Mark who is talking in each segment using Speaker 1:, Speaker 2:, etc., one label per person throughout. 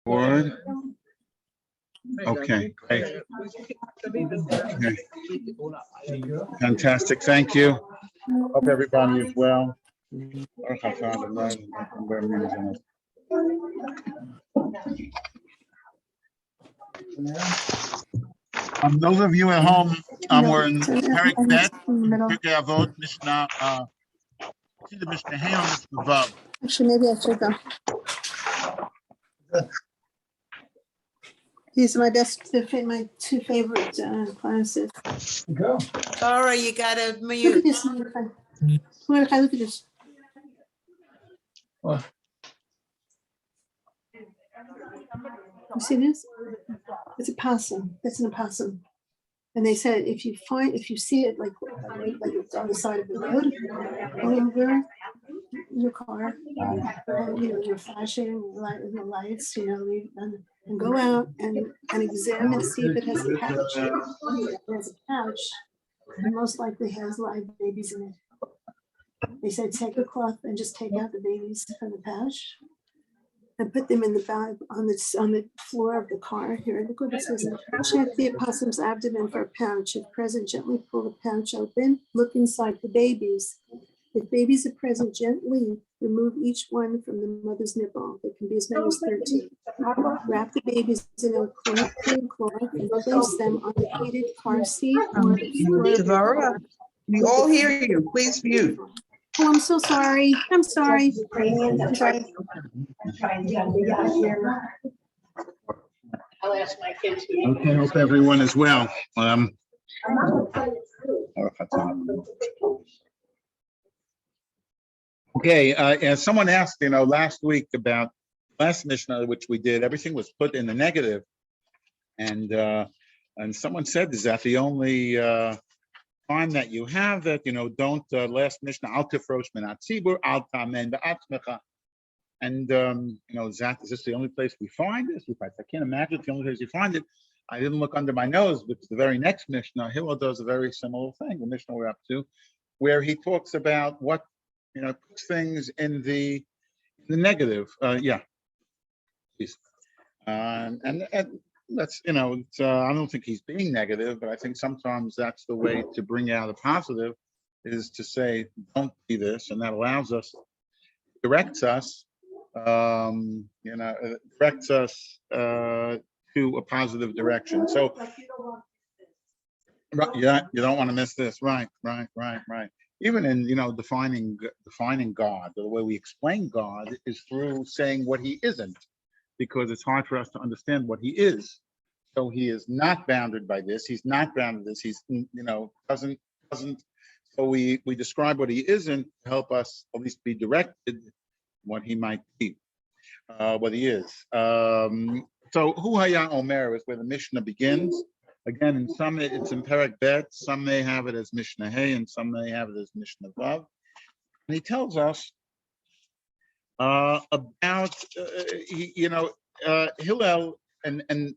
Speaker 1: Forward. Okay, great. Okay. Fantastic. Thank you. Hope everybody is well. Those of you at home, we're in Perek Bet, Pirkei Avot, Mishnah, the Mishnah Hey on Mishnah Vav.
Speaker 2: Actually, maybe I should go. These are my two favorite classes.
Speaker 3: Go.
Speaker 4: Laura, you gotta
Speaker 2: Look at
Speaker 4: mute.
Speaker 2: this. Mordechai, look at this.
Speaker 3: What?
Speaker 2: You see this? It's a possum. That's an opossum. And they said if you see it like it's on the side of the road, go over your car, you're flashing the lights, and go out and examine, see if it has a pouch. If it has a pouch, it most likely has live babies in it. They said take a cloth and just take out the babies from the pouch and put them in the bag on the floor of the car. Here, look what it says. Check the opossum's abdomen for a pouch. If present, gently pull the pouch open. Look inside the babies. If babies are present, gently remove each one from the mother's nipple. There can be as many as 13. Wrap the babies in a clean cloth and place them on the heated car seat or the floor of the car.
Speaker 4: We all hear you. Please mute.
Speaker 2: Oh, I'm so sorry. I'm sorry.
Speaker 5: I'm sorry. I'll ask my kids.
Speaker 1: Okay, hope everyone is well. Okay, as someone asked, last week about last Mishnah, which we did, everything was put in the negative, and someone said, is that the only time that you have that, don't last Mishnah al tifrosh min hatzibur al tamen ba'atzmecha, and Zach, is this the only place we find this? I can't imagine it's the only place you find it. I didn't look under my nose, but the very next Mishnah, Hillel does a very similar thing. The Mishnah we're up to, where he talks about what puts things in the negative. Yeah, please. And that's I don't think he's being negative, but I think sometimes that's the way to bring out a positive, is to say don't be this, and that allows us, directs us to a positive direction. So yeah, you don't want to miss this. Right. Even in defining God, the way we explain God is through saying what he isn't, because it's hard for us to understand what he is. So he is not bounded by this. He's not bounded this. He's doesn't. So we describe what he isn't to help us at least be directed what he might be, what he is. So Hu Haya Omer is where the Mishnah begins. Again, in some it's in Perek Bet, some may have it as Mishnah Hey, and some may have it as Mishnah Vav. And he tells us about Hillel, and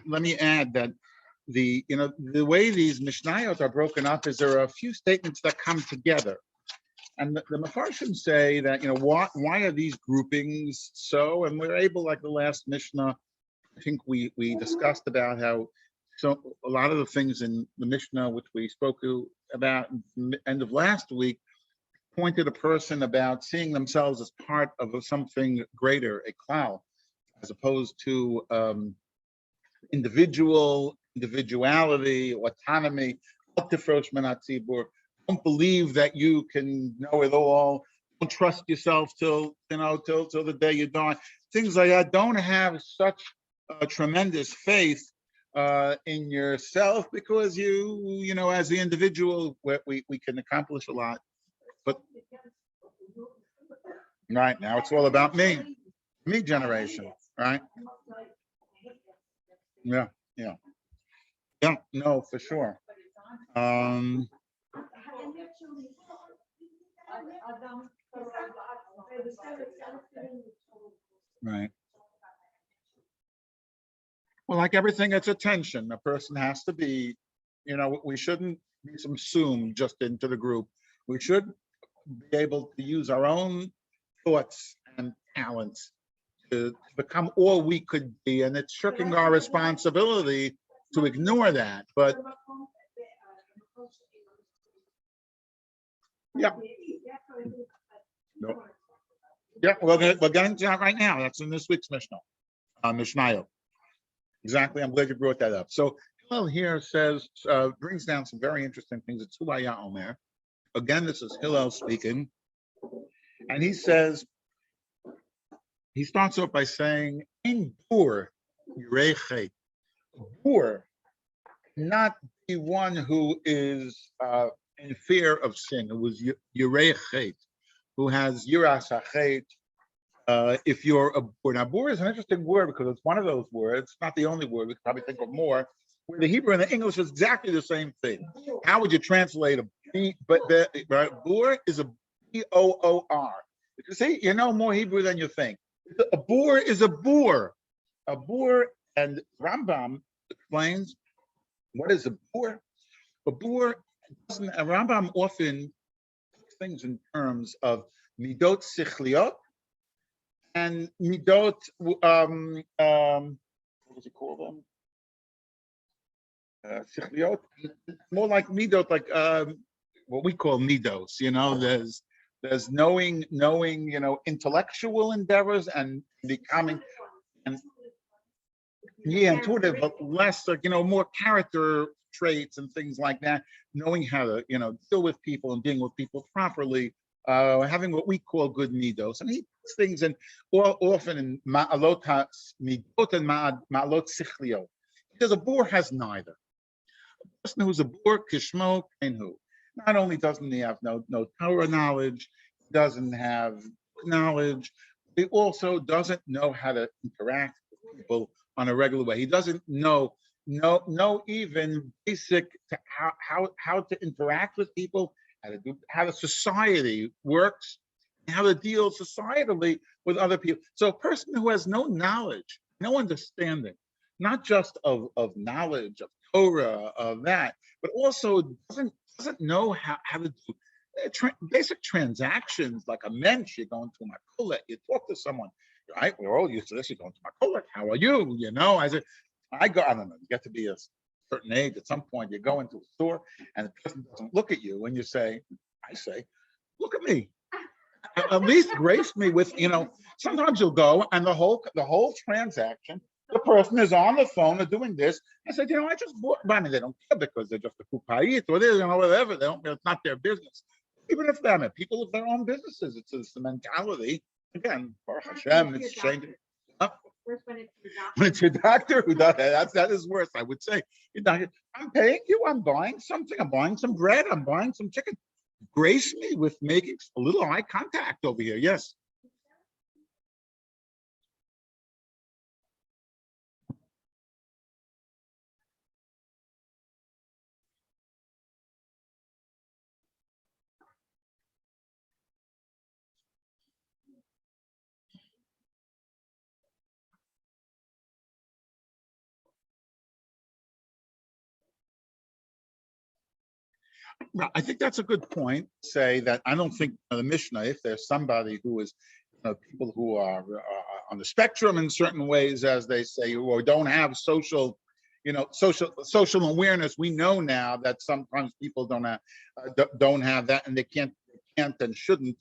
Speaker 1: let me add that the way these Mishnayot are broken up is there are a few statements that come together. And the Mefarshim say that, why are these groupings so? And we're able, like the last Mishnah, I think we discussed about how a lot of the things in the Mishnah, which we spoke about at the end of last week, pointed a person about seeing themselves as part of something greater, a klal, as opposed to individuality, autonomy. Don't believe that you can know it all. Don't trust yourself till the day you die. Things like that. Don't have such a tremendous faith in yourself, because you as the individual, we can accomplish a lot. But right now it's all about me generation, right? Yeah, no, for sure. Right. Well, like everything, it's a tension. A person has to be, we shouldn't be subsumed just into the group. We should be able to use our own thoughts and talents to become all we could be, and it's shirking our responsibility to ignore that. But yeah, no. Yeah, we're getting to that right now. That's in this week's Mishnah, Mishnayot. Exactly. I'm glad you brought that up. So Hillel here says, brings down some very interesting things. It's Huaya Omer. Again, this is Hillel speaking. And he says, he starts off by saying, in Bur, Yirei Bur, not the one who is in fear of sin, who was Yirei who has Yiras HaChet. If you're a bur. Now, bur is an interesting word because it's one of those words, it's not the only word, we could probably think of more, where the Hebrew and the English is exactly the same thing. How would you translate a B? But bur is a B-O-O-R. You see, you know more Hebrew than you think. A bur is a bur. A bur, and Rambam explains what is a bur. A bur, Rambam often puts things in terms of midot sichliot, and midot, what does he call them? Sichliot, more like midot, like what we call midos. You know, there's knowing, you know, intellectual endeavors and becoming, and intuitive, but less, like, you know, more character traits and things like that. Knowing how to, you know, deal with people and dealing with people properly. Having what we call good midos, and he puts things in often in ma'alot midot and ma'alot sichliot. Because a bor has neither. A person who's a bor kishmo kenhu. Not only doesn't he have no Torah knowledge, doesn't have knowledge, he also doesn't know how to interact with people on a regular way. He doesn't know even basic to how to interact with people, how the society works, and how to deal societally with other people. So a person who has no knowledge, no understanding, not just of knowledge, of Torah, of that, but also doesn't know how to do basic transactions like a mensch. You go into my makolet, you talk to someone, right? We're all used to this. You go into my makolet, how are you? You know, I don't know, you get to be a certain age, at some point you go into a store and the person doesn't look at you and you say, I say, look at me. At least grace me with, you know, sometimes you'll go and the whole transaction, the person is on the phone or doing this. I said, you know, I just bought, I mean, they don't care because they're just a kupayit or they, you know, whatever. They don't, it's not their business. Even if they're people of their own businesses, it's the mentality. Again, Baruch Hashem, it's changing. When it's your doctor who does that is worse, I would say. Your doctor, I'm paying you, I'm buying something, I'm buying some bread, I'm buying some chicken. Grace me with making a little eye contact over here. Yes. Well, I think that's a good point. Say that I don't think the Mishnah, if there's somebody who is, people who are on the spectrum in certain ways, as they say, or don't have social awareness. We know now that sometimes people don't have that, and they can't and shouldn't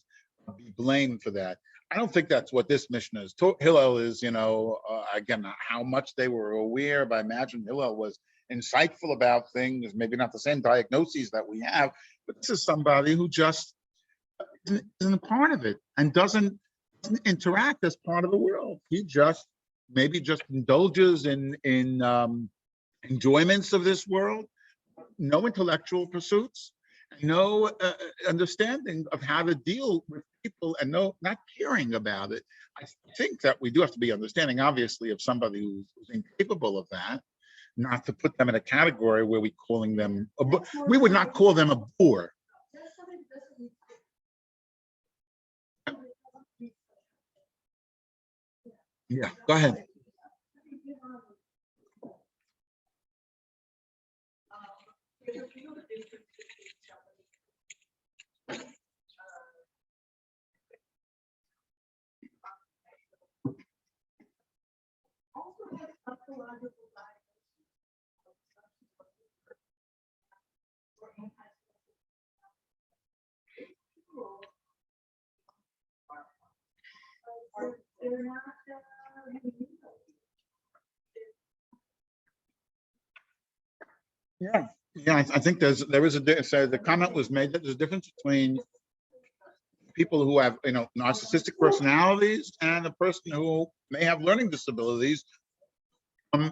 Speaker 1: be blamed for that. I don't think that's what this Mishnah is. Hillel is, again, how much they were aware. But I imagine Hillel was insightful about things, maybe not the same diagnoses that we have, but this is somebody who just isn't a part of it and doesn't interact as part of the world. He just indulges in enjoyments of this world, no intellectual pursuits, no understanding of how to deal with people, and not caring about it. I think that we do have to be understanding, obviously, of somebody who's incapable of that, not to put them in a category where we would not call them a boor. Yeah, go ahead. Yeah, yeah, I think there is so the comment was made that there's a difference between people who have, narcissistic personalities and a person who may have learning disabilities. I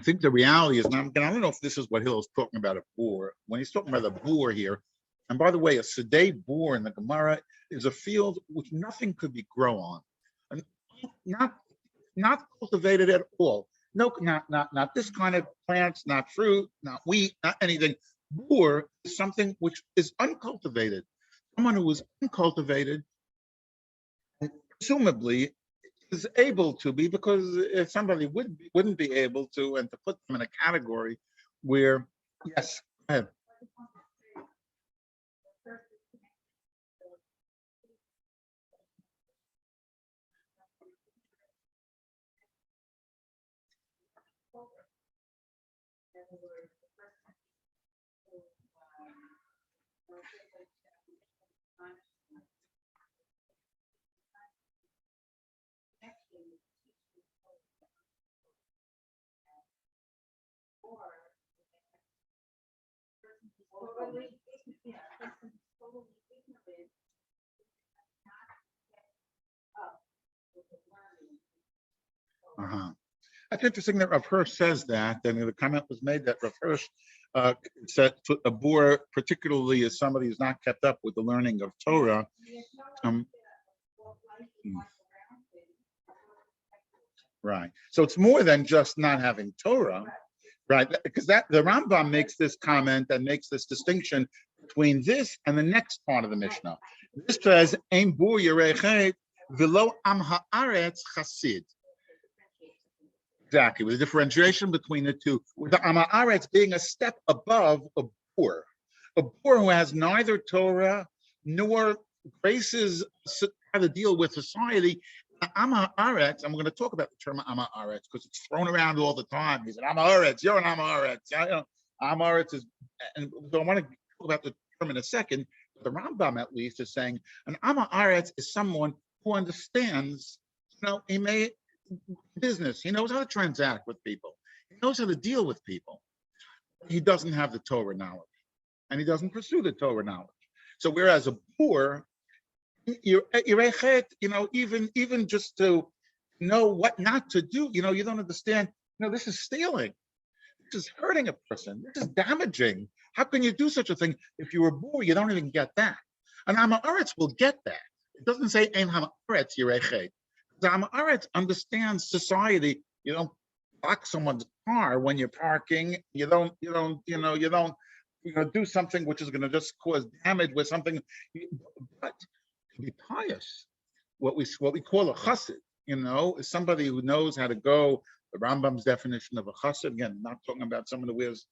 Speaker 1: think the reality is, now, again, I don't know if this is what Hillel's talking about a boor. When he's talking about a boor here, and by the way, a sedate boor in the Gemara is a field which nothing could be grow on, and not cultivated at all. No, not this kind of plants, not fruit, not wheat, not anything. Boor is something which is uncultivated. Someone who is uncultivated, presumably, is able to be, because if somebody wouldn't be able to, and to put them in a category where, yes, go ahead. That's interesting that Rav Hirsch says that, and the comment was made that Rav Hirsch said a boor, particularly as somebody who's not kept up with the learning of Torah. Right. So it's more than just not having Torah, right? Because that the Rambam makes this comment and makes this distinction between this and the next part of the Mishnah. This says, "Ein boor yerechet v'lo am haaretz chasid." Exactly, with a differentiation between the two, with the am haaretz being a step above a boor who has neither Torah nor graces how to deal with society. Am haaretz, and we're going to talk about the term am haaretz because it's thrown around all the time. He said, am haaretz, you're an am haaretz. Am haaretz is, and so I want to talk about the term in a second. But the Rambam, at least, is saying an am haaretz is someone who understands, he may business, he knows how to transact with people, he knows how to deal with people. He doesn't have the Torah knowledge, and he doesn't pursue the Torah knowledge. So whereas a boor, even just to know what not to do, you don't understand, this is stealing, this is hurting a person, this is damaging. How can you do such a thing? If you're a boor, you don't even get that. And am haaretz will get that. It doesn't say ein haaretz yirechet. The am haaretz understands society. You don't block someone's car when you're parking. You don't do something which is going to just cause damage with something. But to be pious, what we call a chassid, is somebody who knows how to go. The Rambam's definition of a chassid, again, not talking about someone who wears,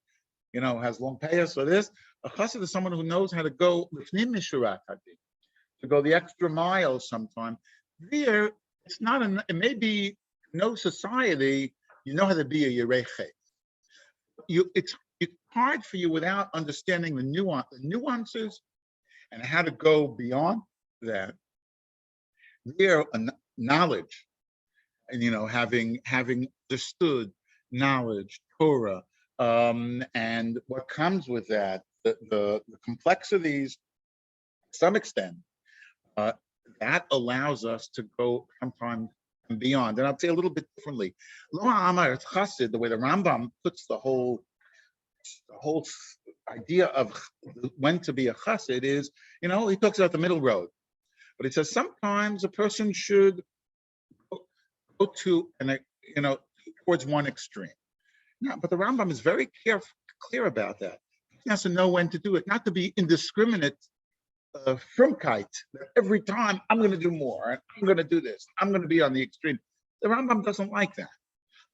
Speaker 1: has long payas or this. A chassid is someone who knows how to go lifnim mishurat hadin, to go the extra mile sometime. There, it may be no society, you know how to be a yerechet. It's hard for you without understanding the nuances and how to go beyond that. There, knowledge, and having understood knowledge, Torah, and what comes with that, the complexities, to some extent, that allows us to go sometimes and beyond. And I'll say a little bit differently. Lo ha'amar et chassid, the way the Rambam puts the whole idea of when to be a chassid is, he talks about the middle road. But he says sometimes a person should go to, towards one extreme. Yeah, but the Rambam is very clear about that. He has to know when to do it, not to be indiscriminate frumkeit. Every time I'm going to do more, I'm going to do this, I'm going to be on the extreme. The Rambam doesn't like that.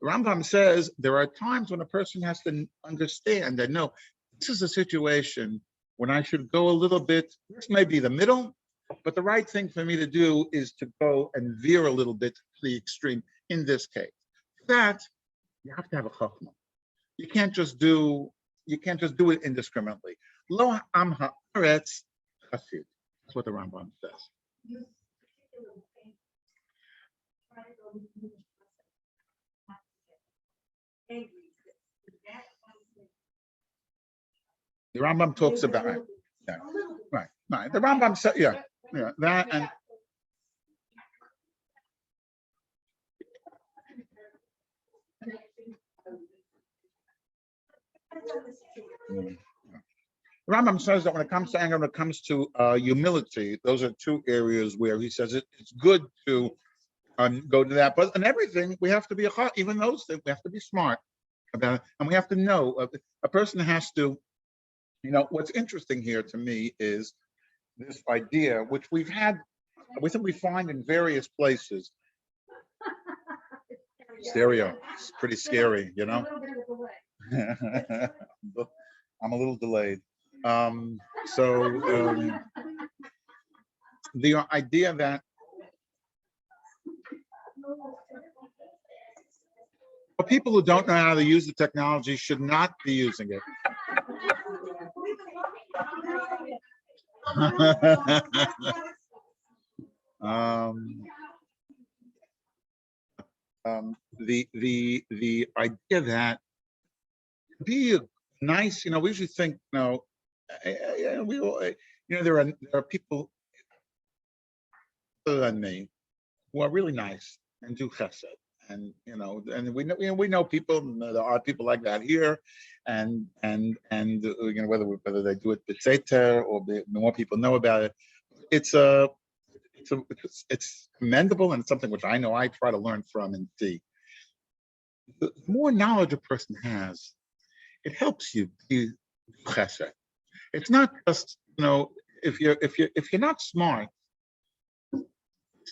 Speaker 1: The Rambam says there are times when a person has to understand that, no, this is a situation when I should go a little bit, this may be the middle, but the right thing for me to do is to go and veer a little bit to the extreme in this case. That You have to have a chachma. You can't just do it indiscriminately. Lo am haaretz chassid. That's what the Rambam says. The Rambam talks about right. The Rambam said, that and Rambam says that when it comes to anger, when it comes to humility, those are two areas where he says it's good to go to that. But in everything, we have to be even those things. We have to be smart about it, and we have to know. A person has to. What's interesting here to me is this idea, which we think we find in various places. Stereo, it's pretty scary, I'm a little delayed. The idea that people who don't know how to use the technology should not be using it. The idea that be nice, we usually think, we all, there are people other than me who are really nice and do chesed, and and we know people. There are people like that here, and whether they do it b'seiter or the more people know about it, it's commendable, and it's something which I know I try to learn from and see. The more knowledge a person has, it helps you do chesed. It's not just if you're not smart,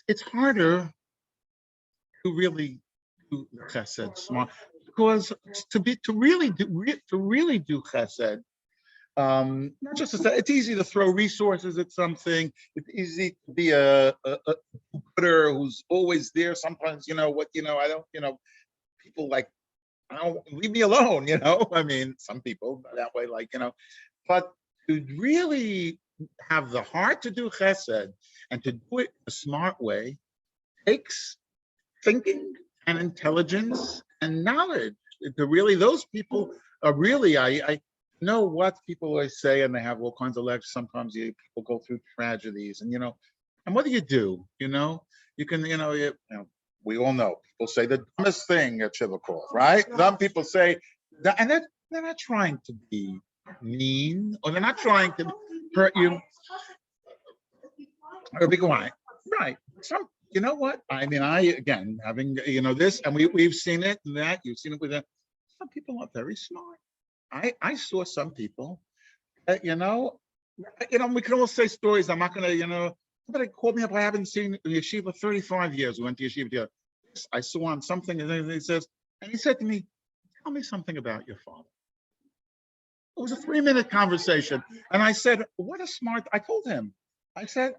Speaker 1: it's harder to really do chesed smart, because to really do chesed, not just to say, it's easy to throw resources at something. It's easy to be a putter who's always there. Sometimes I don't people like, I don't, leave me alone. I mean, some people are that way, but to really have the heart to do chesed and to do it a smart way takes thinking and intelligence and knowledge. To really, those people are really, I know what people always say, and they have all kinds of lectures. Sometimes people go through tragedies, and and what do? You can, we all know people say the dumbest thing at Shivakov, right? Some people say that, and they're not trying to be mean, or they're not trying to hurt you or be quiet, right? Some, what I mean, again, having this, and we've seen it and that, you've seen it with that. Some people are very smart. I saw some people that, we can all say stories. I'm not gonna, somebody called me up. I haven't seen yeshiva 35 years. We went to yeshiva together. I saw on something, and he said to me, "Tell me something about your father." It was a 3-minute conversation, and I said, "What a smart!" I told him. I said,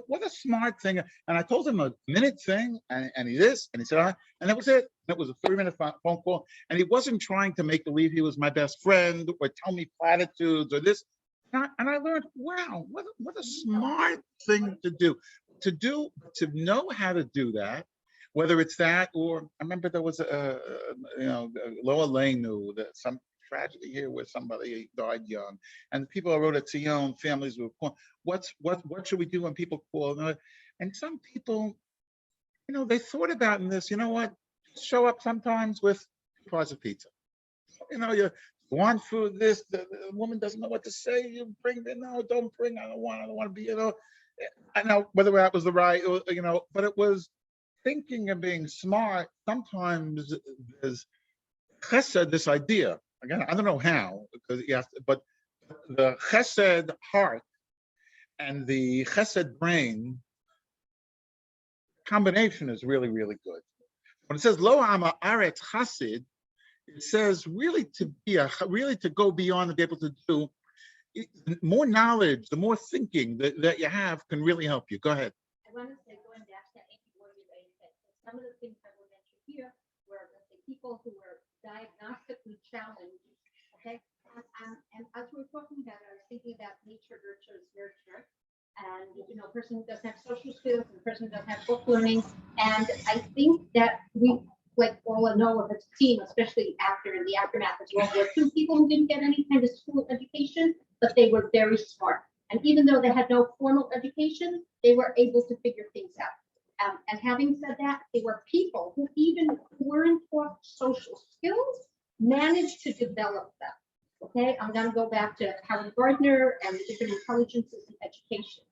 Speaker 1: "What a smart thing!" And I told him a minute thing, and he this, and he said, and that was it. It was a 3-minute phone call, and he wasn't trying to make believe he was my best friend or tell me platitudes or this. And I learned, wow, what a smart thing to do. To know how to do that, whether it's that, or I remember there was Loa Lane knew that some tragedy here where somebody died young, and people wrote at Sion, families were calling, what should we do when people call? And some people, they thought about in this, show up sometimes with 2 pies of pizza. You want food, this, the woman doesn't know what to say, you bring it, no, don't bring, I don't want to be, I know whether that was the right, but it was thinking and being smart. Sometimes there's chesed, this idea. Again, I don't know how, because but the chesed heart and the chesed brain combination is really, really good. When it says lo ama aretz chassid, it says really to go beyond and be able to do more knowledge, the more thinking that you have can really help you. Go ahead.
Speaker 3: I want to say, going back to what you said, some of the things that were mentioned here were the people who were diagnostically challenged, okay? And as we were talking about, I was thinking about nature versus nurture. And, a person who doesn't have social skills, and a person who doesn't have book learning. And I think that we, like all know of as a team, especially in the aftermath of World War II, people who didn't get any kind of school education, but they were very smart. And even though they had no formal education, they were able to figure things out. And having said that, they were people who even weren't taught social skills, managed to develop them. Okay, I'm going to go back to Howard Gardner and the different intelligences in education.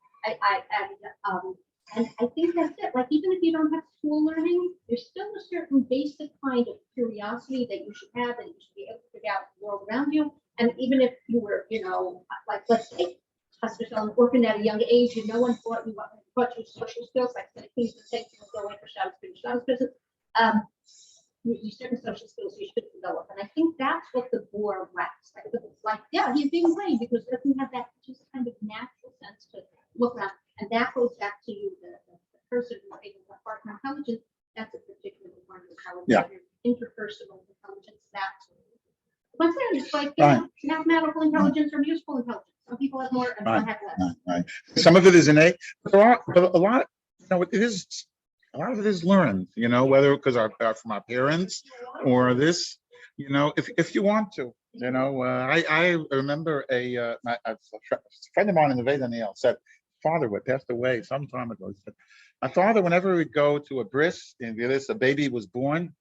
Speaker 3: And I think that's it. Like, even if you don't have school learning, there's still a certain basic kind of curiosity that you should have, and you should be able to figure out the world around you. And even if you were, like, let's say, an orphan at a young age, and no one taught you social skills, like the Queen's mistake, go away for Shabbos prison. You certain social skills you should develop. And I think that's what the boar lacks. Like, yeah, he's being blamed because he doesn't have that just kind of natural sense to look around. And that goes back to the person who's able to partner intelligence. That's a particular part of how interpersonal intelligence. That's once again, it's like mathematical intelligence or musical intelligence. Some people have more and some have less.
Speaker 1: Right. Some of it is innate, but a lot, it is. A lot of it is learned, whether because from our parents or this, if you want to, I remember a friend of mine in the Vedanil said, father would passed away some time ago. He said, my father, whenever we'd go to a bris, and a baby was born,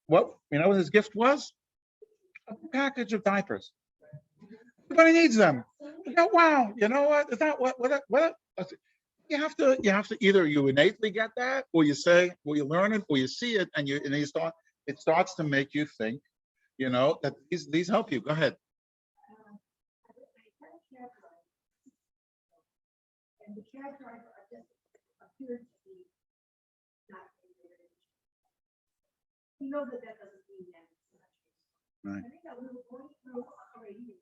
Speaker 1: what his gift was? A package of diapers. Everybody needs them. Wow, you know what? Is that what? You have to either you innately get that, or you say, or you learn it, or you see it, and it starts to make you think, that these help you. Go ahead.
Speaker 3: And the cab driver appeared to be not you know that doesn't mean that it's not true.
Speaker 1: Right.
Speaker 3: I think that we were going through already.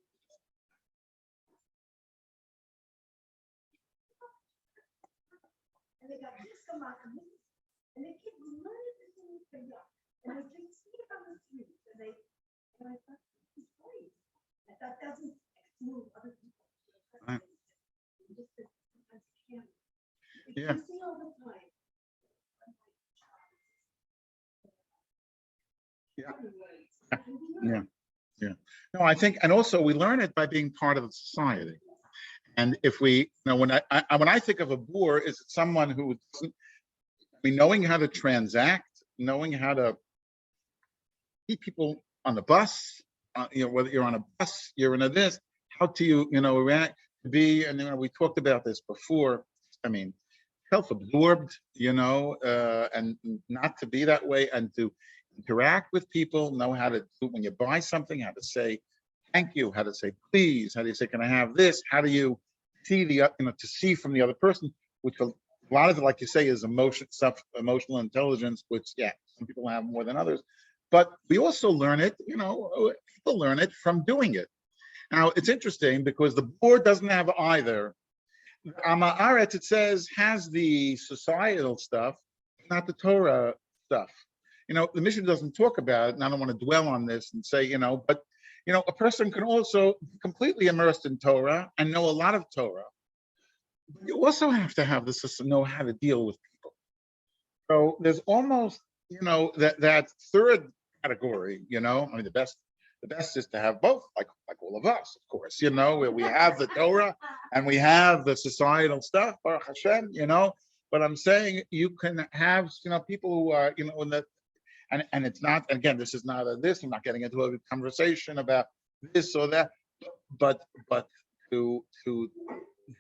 Speaker 3: And they got this come out and they keep learning this new thing up. And they just see it on the streets and I thought, this is great. That doesn't exclude other people.
Speaker 1: Right.
Speaker 3: Yeah. You see all the time.
Speaker 1: Yeah. No, I think, and also we learn it by being part of the society. And if we, when I think of a boor, is it someone who doesn't, knowing how to transact, knowing how to keep people on the bus, whether you're on a bus, you're in a this, how do you, react to be, and we talked about this before. Self-absorbed, and not to be that way, and to interact with people, know how to do when you buy something, how to say thank you, how to say please, how do you say can I have this? How do you see to see from the other person, which a lot of it, like you say, is emotional intelligence, which some people have more than others. But we also learn it, people learn it from doing it. Now it's interesting because the board doesn't have either. Amaretz, it says, has the societal stuff, not the Torah stuff. The mission doesn't talk about it, and I don't want to dwell on this and say, but a person can also be completely immersed in Torah and know a lot of Torah. You also have to have the system, know how to deal with people. So there's almost, that third category, the best is to have both, like all of us, of course, where we have the Torah and we have the societal stuff, Baruch Hashem, but I'm saying you can have, people who are, in the, and it's not, again, this is not I'm not getting into a conversation about this or that, but to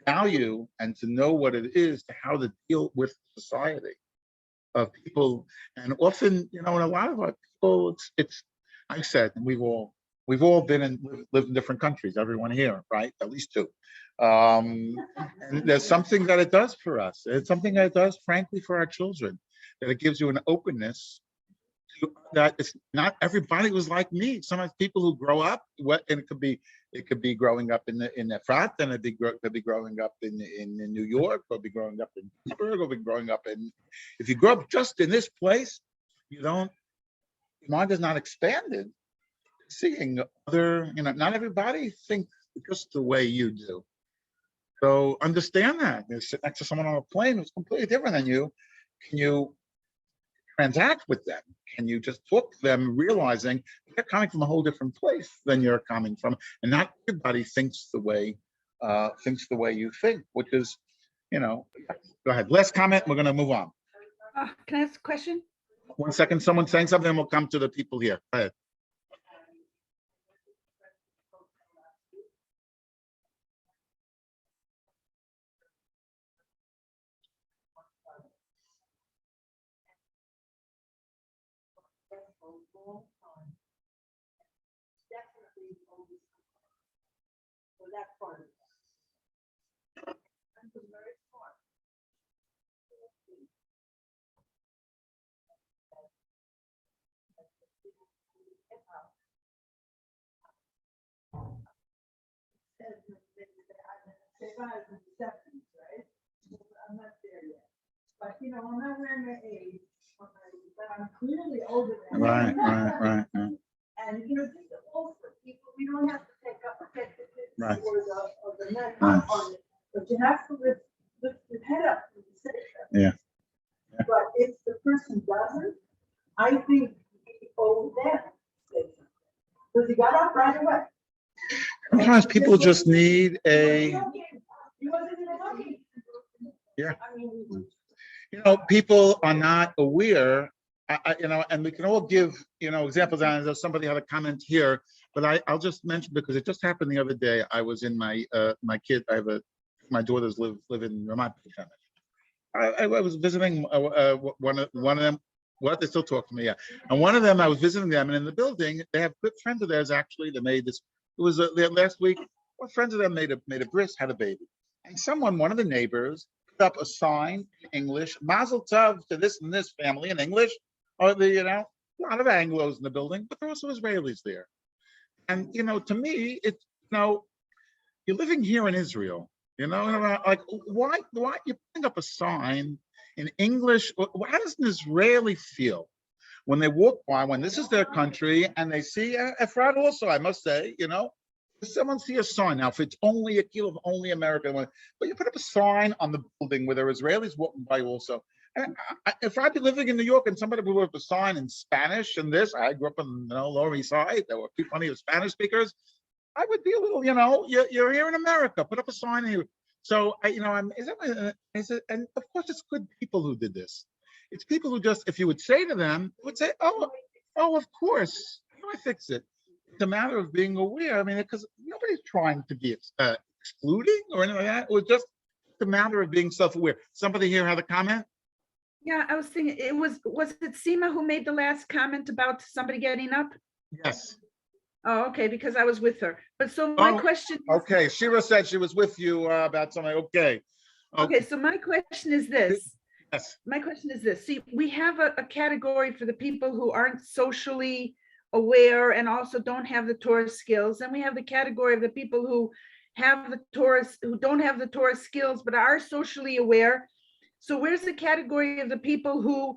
Speaker 1: value and to know what it is, to how to deal with society of people. And often, in a lot of our people, it's I said, we've all been lived in different countries, everyone here, right? At least two. And there's something that it does for us. It's something that it does, frankly, for our children, that it gives you an openness to, that it's not everybody was like me. Some of the people who grow up, and it could be growing up in Efrat, and it could be growing up in New York, or be growing up in Pittsburgh, or be growing up in, if you grow up just in this place, your mind is not expanded. seeing other, not everybody thinks just the way you do. So understand that. You sit next to someone on a plane who's completely different than you. Can you transact with them? Can you just talk to them, realizing they're coming from a whole different place than you're coming from, and not everybody thinks the way you think, which is, go ahead. Last comment. We're going to move on.
Speaker 6: Can I ask a question?
Speaker 1: 1 second. Someone's saying something, and we'll come to the people here. Go ahead.
Speaker 7: I'm not there yet. But I'm not wearing my age, but I'm clearly older than.
Speaker 1: Right.
Speaker 7: And just also, people, we don't have to take up the
Speaker 1: Right.
Speaker 7: or the neck
Speaker 1: Right.
Speaker 7: on it, but you have to lift your head up when you say that.
Speaker 1: Yeah.
Speaker 7: But if the person doesn't, I think we owe them. Because he got up right away.
Speaker 1: Sometimes people just need
Speaker 7: He wasn't even looking.
Speaker 1: Yeah.
Speaker 7: I mean,
Speaker 1: people are not aware, and we can all give, examples. And there's somebody had a comment here, but I'll just mention, because it just happened the other day. I was in my my daughters live in Ramat Beit. I was visiting one of them. What, they still talk to me, yeah. And one of them, I was visiting them, and in the building, they have good friends of theirs. Actually, they made this. It was last week. What friends of them made a bris, had a baby, and one of the neighbors, put up a sign in English, Mazel Tov to this and this family in English. Or a lot of Anglos in the building, but there are also Israelis there. And to me, it's you're living here in Israel. Like why you putting up a sign in English? How does an Israeli feel when they walk by, when this is their country, and they see Efrat also, I must say, if someone see a sign, now if it's only a kilo of only American, but you put up a sign on the building where there are Israelis walking by also. And if I'd be living in New York and somebody put up a sign in Spanish and this, I grew up in Lower East Side, there were plenty of Spanish speakers, I would be a little, you're here in America, put up a sign here. So, and of course it's good people who did this. It's people who just, if you would say to them, would say, oh, of course, how do I fix it? It's a matter of being aware. I mean, because nobody's trying to be excluding or anything like that. It was just a matter of being self-aware. Somebody here had a comment?
Speaker 6: Yeah, I was thinking, was it Seema who made the last comment about somebody getting up?
Speaker 1: Yes.
Speaker 6: Oh, okay, because I was with her. But so my question.
Speaker 1: Okay, Shira said she was with you about something. Okay.
Speaker 6: Okay, so my question is this.
Speaker 1: Yes.
Speaker 6: My question is this. See, we have a category for the people who aren't socially aware and also don't have the Torah skills. And we have the category of the people who have the Torah, who don't have the Torah skills, but are socially aware. So where's the category of the people who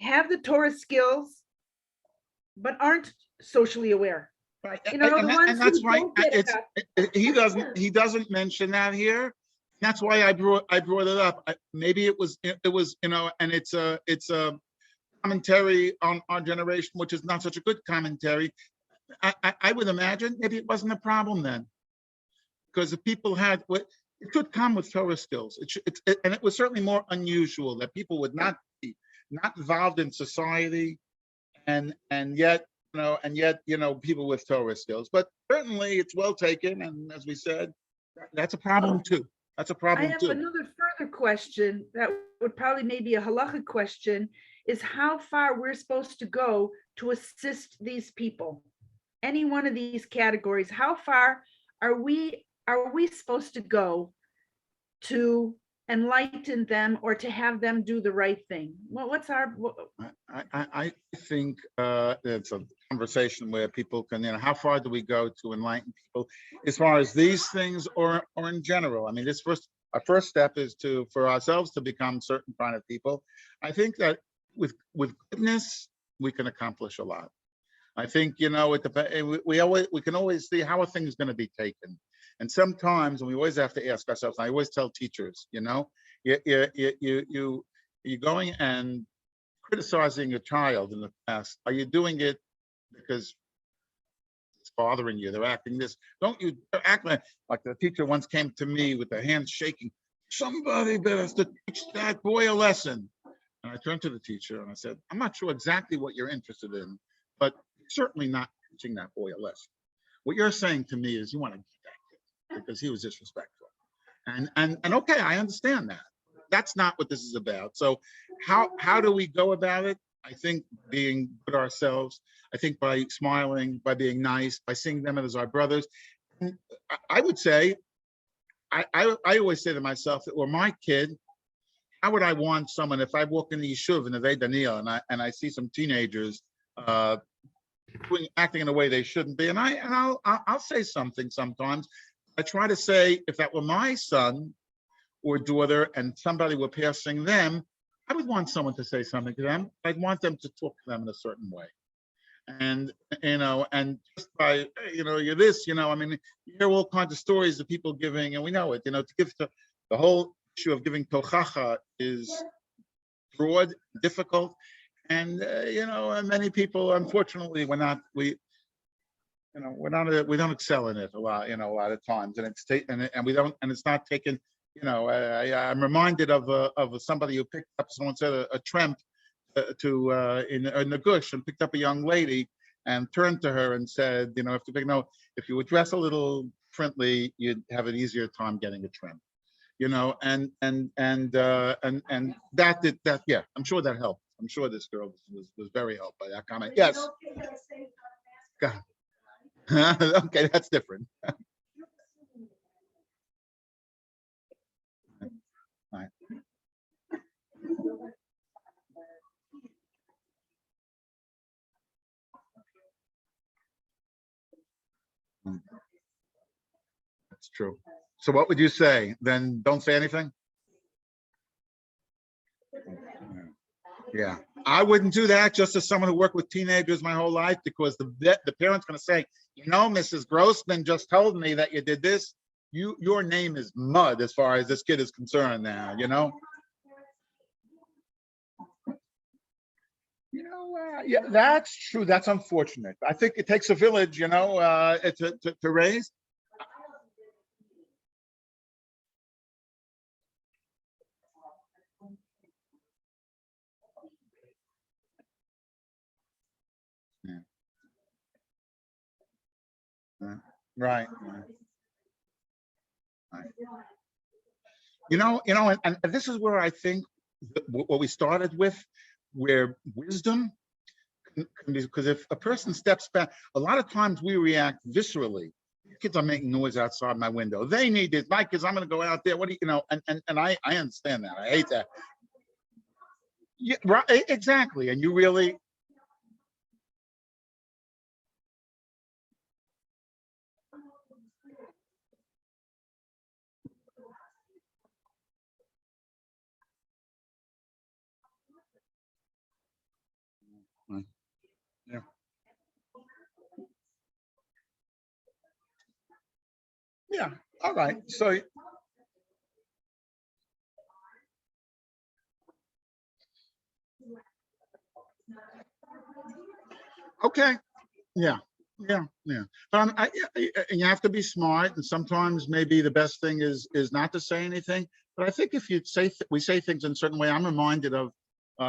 Speaker 6: have the Torah skills, but aren't socially aware?
Speaker 1: Right.
Speaker 6: The ones
Speaker 1: and that's
Speaker 6: who
Speaker 1: why
Speaker 6: don't get
Speaker 1: he doesn't mention that here. That's why I brought it up. Maybe it was and it's a commentary on our generation, which is not such a good commentary. I would imagine maybe it wasn't a problem then, because if people had it could come with Torah skills. And it was certainly more unusual that people would not be involved in society, and yet people with Torah skills. But certainly it's well taken, and as we said, that's a problem too. That's a problem
Speaker 6: I have
Speaker 1: too.
Speaker 6: another further question that would probably maybe a halachic question, is how far we're supposed to go to assist these people. Any one of these categories, how far are we supposed to go to enlighten them or to have them do the right thing? Well, what's our?
Speaker 1: I think it's a conversation where people can, how far do we go to enlighten people as far as these things or in general? I mean, our first step is for ourselves to become certain kind of people. I think that with goodness, we can accomplish a lot. I think, it depends. We can always see how are things going to be taken. And sometimes, and we always have to ask ourselves, I always tell teachers, you're going and criticizing your child in the past. Are you doing it because it's bothering you? They're acting this. Don't you act like the teacher once came to me with their hands shaking. Somebody better to teach that boy a lesson. And I turned to the teacher and I said, I'm not sure exactly what you're interested in, but certainly not teaching that boy a lesson. What you're saying to me is you want to beat that kid because he was disrespectful. And okay, I understand that. That's not what this is about. So how do we go about it? I think being good ourselves. I think by smiling, by being nice, by seeing them as our brothers. And I would say, I always say to myself that were my kid, how would I want someone if I walk in the yeshuv in the Neve Daniel and I see some teenagers acting in a way they shouldn't be, and I'll say something sometimes. I try to say if that were my son or daughter and somebody were passing them, I would want someone to say something to them. I'd want them to talk to them in a certain way. And and just by you're this, I mean, you hear all kinds of stories of people giving, and we know it, to give the whole issue of giving tochacha is broad, difficult, and and many people, unfortunately, we don't excel in it a lot, a lot of times, and it's not taken. I'm reminded of somebody who picked up, someone said a tramp in the gush and picked up a young lady and turned to her and said, if you would dress a little differently, you'd have an easier time getting a tramp. And that yeah, I'm sure that helped. I'm sure this girl was very helped by that comment. Yes. Go ahead. Okay, that's different. Right. That's true. So what would you say? Then don't say anything? Yeah. I wouldn't do that just as someone who worked with teenagers my whole life, because the parent's going to say, Mrs. Grossman just told me that you did this. Your name is mud as far as this kid is concerned now, Yeah, that's true. That's unfortunate. I think it takes a village, to raise. Yeah. Right. And this is where I think what we started with, where wisdom, because if a person steps back, a lot of times we react viscerally. Kids are making noise outside my window. They need this. My kids, I'm going to go out there. What do and I understand that. I hate that. Yeah, right. Exactly. And you really. Yeah. Yeah. All right. So. Okay. Yeah. Yeah. Yeah. But you have to be smart, and sometimes maybe the best thing is not to say anything. But I think if you we say things in a certain way, I'm reminded of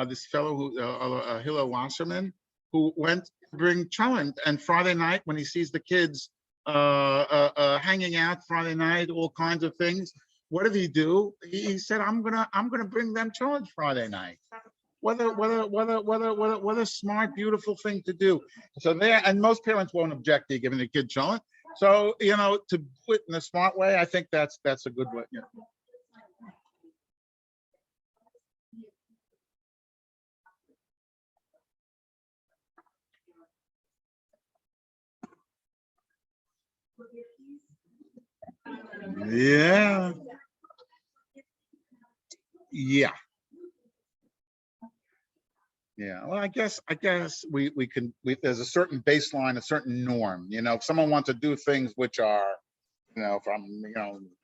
Speaker 1: this fellow Hillel Wasserman, who went to bring cholent, and Friday night when he sees the kids hanging out Friday night, all kinds of things. What did he do? He said, "I'm gonna bring them cholent Friday night." What a smart, beautiful thing to do. So and most parents won't object to giving the kid cholent. So to do it in a smart way, I think that's a good way. Yeah. Yeah. Yeah. Yeah, well, I guess there's a certain baseline, a certain norm, if someone wants to do things which are, from,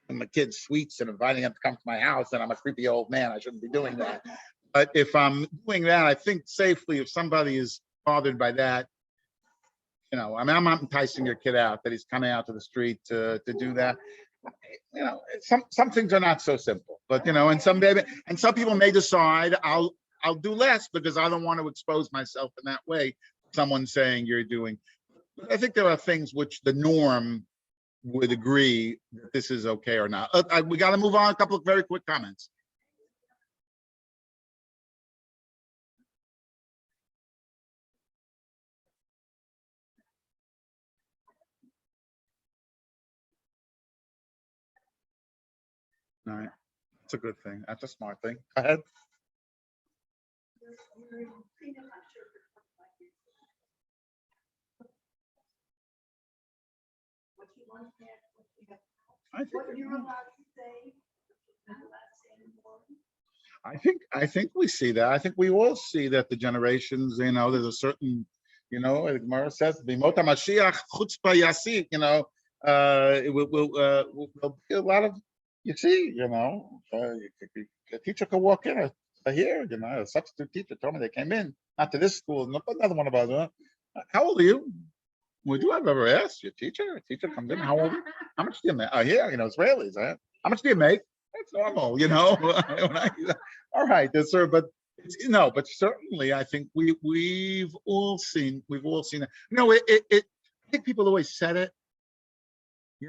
Speaker 1: my kids sweets and inviting them to come to my house, and I'm a creepy old man, I shouldn't be doing that. But if I'm doing that, I think safely, if somebody is bothered by that, I mean, I'm not enticing your kid out that he's coming out to the street to do that. Some things are not so simple, but and some people may decide I'll do less because I don't want to expose myself in that way. Someone saying you're doing, but I think there are things which the norm would agree that this is okay or not. We got to move on. A couple of very quick comments. All right, that's a good thing. That's a smart thing. Go ahead. I think,
Speaker 7: What you're allowed to say, you're not allowed to say anymore.
Speaker 1: I think we see that. I think we all see that the generations, there's a certain, the Gemara says, "Bimot HaMashiach chutzpah yasik," it will be a lot of, a teacher could walk in here, a substitute teacher told me they came in, not to this school, another one of us. How old are you? Would you have ever asked your teacher? A teacher comes in, how old are you? How much do you make? Oh, yeah, Israelis, huh? How much do you make? That's normal, all right, yes, sir. But but certainly, I think we've all seen that. I think people always said it.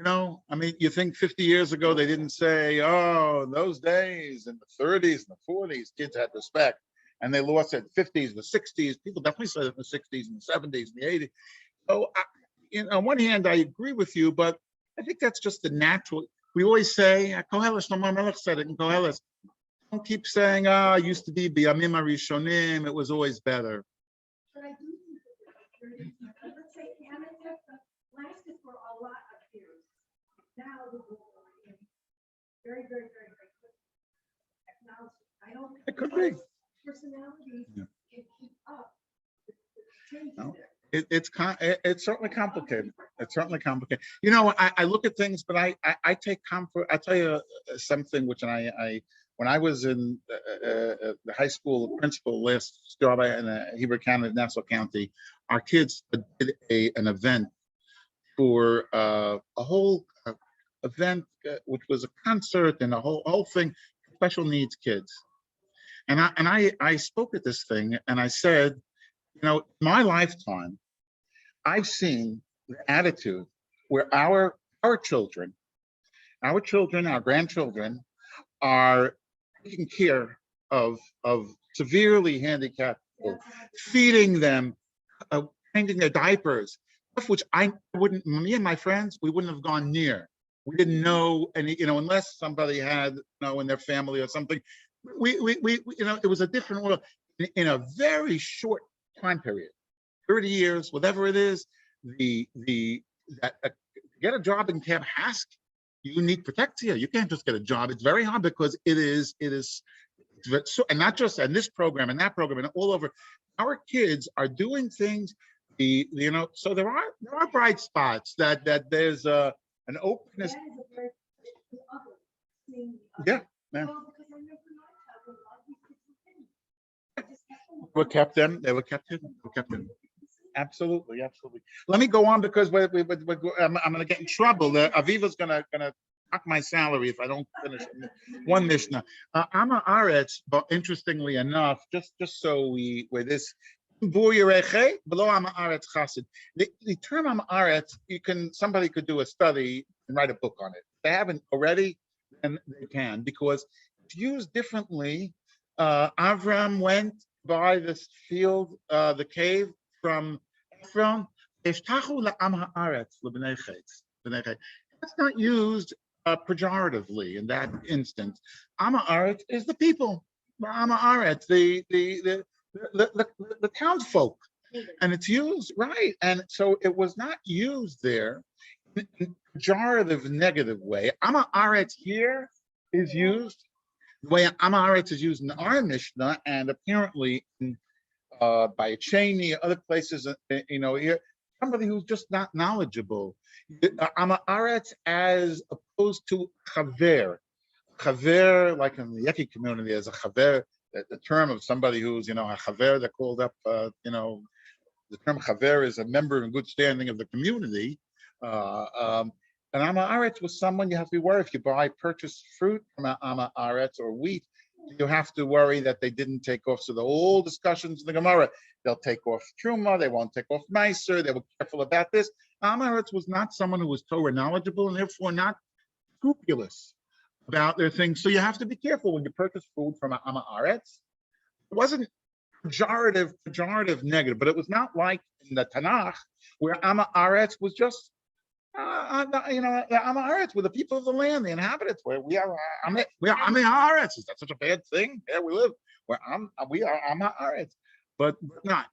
Speaker 1: I mean, you think 50 years ago they didn't say, "Oh, in those days, in the 30s and the 40s, kids had respect," and they lost it in the 50s, the 60s. People definitely said it in the 60s and the 70s and the 80s. So, on one hand, I agree with you, but I think that's just the natural. We always say, Koheles, Shlomo Melech said it in Koheles. Don't keep saying, it used to be Biyamim HaRishonim, it was always better.
Speaker 7: But I do think that let's say Canada lasted for a lot of years. Now the world is very, very, very, very quick. Technology. I don't think
Speaker 1: It could be.
Speaker 7: personalities
Speaker 1: Yeah.
Speaker 7: can keep up with the changes
Speaker 1: No.
Speaker 7: there.
Speaker 1: It's certainly complicated. It's certainly complicated. I look at things, but I take comfort. I tell you something which when I was in the high school principal last job in Hebrew County, Nassau County, our kids did an event for a whole event which was a concert and a whole thing, special needs kids. And I spoke at this thing and I said, in my lifetime, I've seen the attitude where our children, our grandchildren are taking care of severely handicapped people, feeding them, changing their diapers, stuff which me and my friends, we wouldn't have gone near. We didn't know any, unless somebody had, in their family or something. It was a different world in a very short time period. 30 years, whatever it is, get a job in Camp Hask, you need protection. You can't just get a job. It's very hard because it is so, and not just in this program and that program and all over. Our kids are doing things. So there are bright spots that there's an openness.
Speaker 7: That is a very the other seeing the
Speaker 1: Yeah,
Speaker 7: other.
Speaker 1: yeah.
Speaker 7: Well, because I remember my childhood, a lot of these kids were hidden. I just kept them.
Speaker 1: Were kept them. They were kept in. Absolutely. Let me go on because I'm going to get in trouble. Aviva's going to knock my salary if I don't finish one Mishnah. Ama Aretz, but interestingly enough, just so we're this. The term Ama Aretz, somebody could do a study and write a book on it. If they haven't already, then they can, because it's used differently. Avram went by this field, the cave from Ephron. That's not used pejoratively in that instance. Am haaretz is the people. Am haaretz, the townsfolk, and it's used right. And so it was not used there in a pejorative, negative way. Am haaretz here is used the way Am haaretz is used in our Mishnah, and apparently in by a Cheney, other places, here, somebody who's just not knowledgeable. Ama Aretz as opposed to Chaver. Chaver, like in the Yeki community, as a Chaver, the term of somebody who's, a Chaver, they're called up, the term Chaver is a member in good standing of the community. And Ama Aretz was someone you have to be worried if you purchase fruit from Ama Aretz or wheat, you have to worry that they didn't take off. So the whole discussions in the Gemara, they'll take off Truma, they won't take off Meiser, they were careful about this. Ama Aretz was not someone who was Torah knowledgeable and therefore not scrupulous about their things. So you have to be careful when you purchase food from Ama Aretz. It wasn't pejorative, negative, but it was not like in the Tanakh where Ama Aretz was just, the Ama Aretz were the people of the land, the inhabitants. Where we are Ama Aretz. Is that such a bad thing? There we live. We are Ama Aretz, but not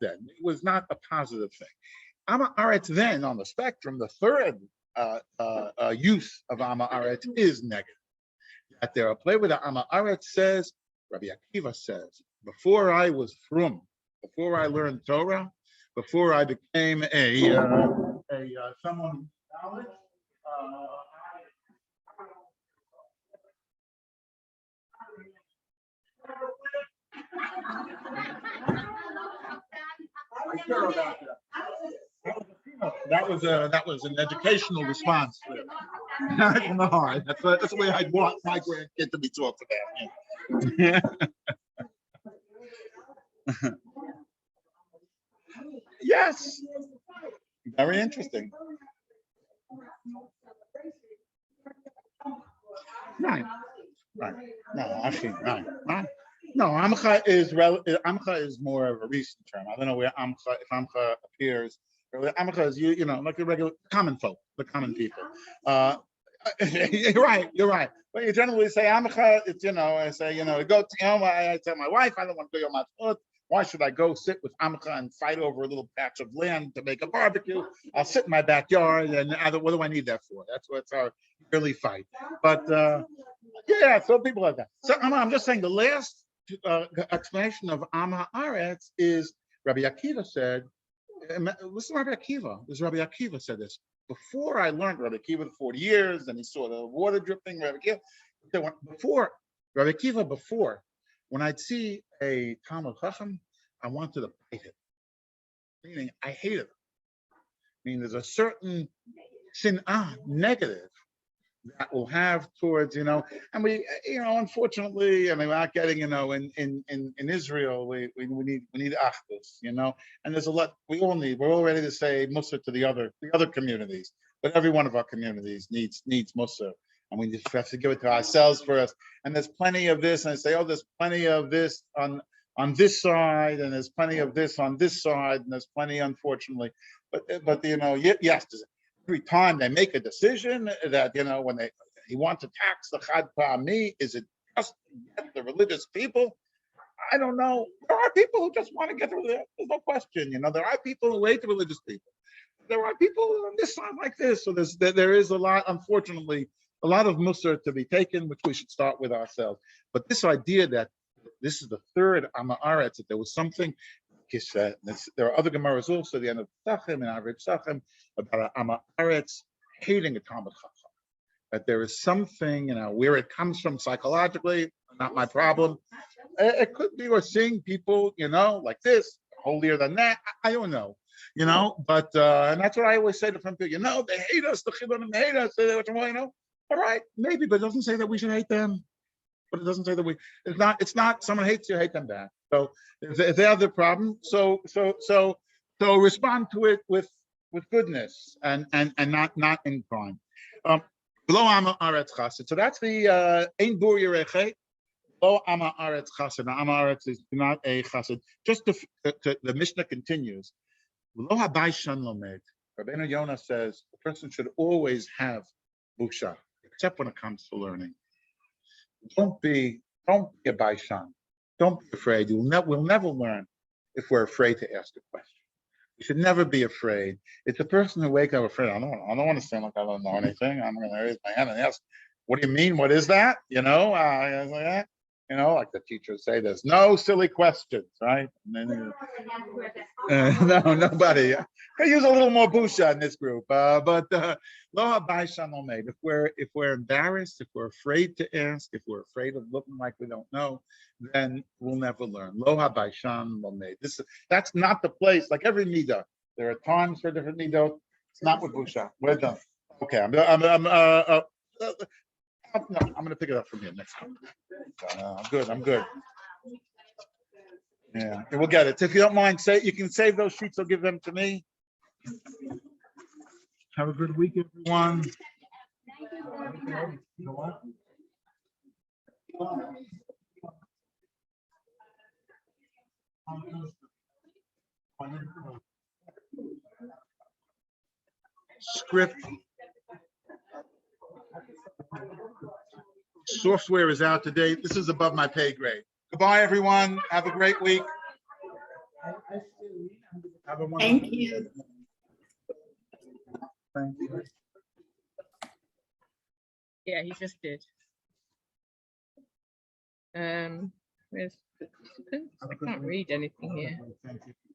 Speaker 1: then. It was not a positive thing. Ama Aretz then on the spectrum, the third use of Ama Aretz is negative. That there are play with the Ama Aretz says, Rabbi Akiva says, before I was frum, before I learned Torah, before I became someone knowledge, that was an educational response. No, that's the way I'd want my grandkid to be talked about. Yes, very interesting. Right. No, actually, right. No, Amcha is more of a recent term. I don't know where if Amcha appears. Amcha is like the regular common folk, the common people. You're right. But you generally say Amcha. It's I say go to I tell my wife I don't want to go Yom Ha'atzmaut. Why should I go sit with Amcha and fight over a little patch of land to make a barbecue? I'll sit in my backyard, and what do I need that for? That's our yearly fight. But so people like that. So I'm just saying the last explanation of Ama Aretz is Rabbi Akiva said. Listen, Rabbi Akiva. This Rabbi Akiva said this before I learned Rabbi Akiva 40 years, and he saw the water dripping. Rabbi Akiva before. When I'd see a Talmud Chacham, I wanted to bite it. Meaning, I hated it. There's a certain sin'ah, negative, that we'll have towards, and we, unfortunately, we're not getting, in Israel, we need achdus, and there's a lot we're all ready to say mussar to the other communities, but every one of our communities needs mussar. And we just have to give it to ourselves first. And there's plenty of this, and I say, there's plenty of this on this side, and there's plenty of this on this side, and there's plenty, unfortunately. But yes, every time they make a decision that when they want to tax the chad pa'ami, is it just to get the religious people? I don't know. There are people who just want to get rid of it. There's no question. There are people who hate the religious people. There are people on this side like this. So there is a lot, unfortunately. A lot of mussar to be taken, which we should start with ourselves. But this idea that this is the third Ama Aretz, that there was something, there are other Gemaras also, the end of Psachim and Avrei Psachim, about Ama Aretz hating a Talmud Chacham. That there is something, where it comes from psychologically, not my problem. It could be we're seeing people, like this, holier than that. I don't know. But and that's what I always say to some people. They hate us. The Chilonim hate us. All right, maybe, but it doesn't say that we should hate them. But it doesn't say that it's not. Someone hates you, hate them back. So if they have the problem, so respond to it with goodness and not in crime. Below Ama Aretz Chassid. So that's the Ein Bur Yereche. Below Ama Aretz Chassid. Now Ama Aretz is not a Chassid. Just the Mishnah continues. Below Habai Shan Lomed. Rabbeinu Yonah says the person should always have busha, except when it comes to learning. Don't be a baishan. Don't be afraid. We'll never learn if we're afraid to ask a question. You should never be afraid. It's a person who wakes up afraid. I don't want to sound like I don't know anything. I'm going to raise my hand and ask, what do you mean? What is that? You know, like the teachers say, there's no silly questions, right? And then, no, nobody. I use a little more busha in this group, but lo habai shalom omed. If we're embarrassed, if we're afraid to ask, if we're afraid of looking like we don't know, then we'll never learn. Lo habai shalom omed. That's not the place. Like every midah, there are times for different midot. It's not with busha. We're done. Okay, I'm no, I'm going to pick it up from here next time. I'm good. Yeah, we'll get it. If you don't mind, you can save those sheets or give them to me. Have a good week, everyone. Script. Software is out today. This is above my pay grade. Goodbye, everyone. Have a great week. Have a wonderful
Speaker 5: Thank you.
Speaker 1: Thank you.
Speaker 8: Yeah, he just did. Where's participants? I can't read anything here.
Speaker 1: Thank you.